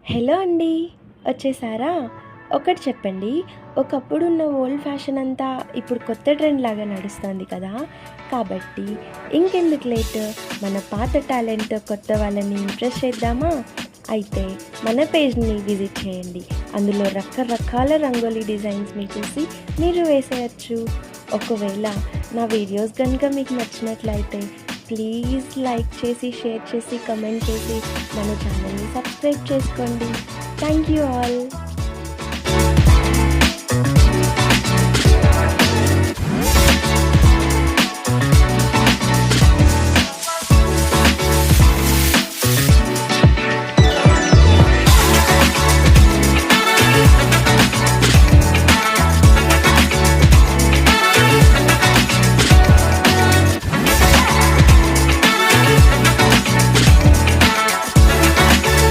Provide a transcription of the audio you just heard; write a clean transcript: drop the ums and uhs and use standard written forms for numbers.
Hello అండి. వచ్చేసారా? ఒకటి చెప్పండి. ఒకప్పుడున్న ఓల్డ్ ఫ్యాషన్ అంతా ఇప్పుడు కొత్త ట్రెండ్ లాగా నడుస్తుంది కదా! కాబట్టి ఇంకెందుకు లేట్, మన పాత టాలెంట్ కొత్త వాళ్ళని ఇంప్రెస్ చేద్దామా? అయితే మన పేజ్‌ని విజిట్ చేయండి. అందులో రకరకాల రంగోలీ డిజైన్స్‌ని చూసి మీరు వేసేయొచ్చు. ఒకవేళ నా వీడియోస్ గనుక మీకు నచ్చినట్లయితే ప్లీజ్ లైక్ చేసి, షేర్ చేసి, కమెంట్ చేసి మన ఛానల్‌ని సబ్స్క్రైబ్ చేసుకోండి. Thank you all.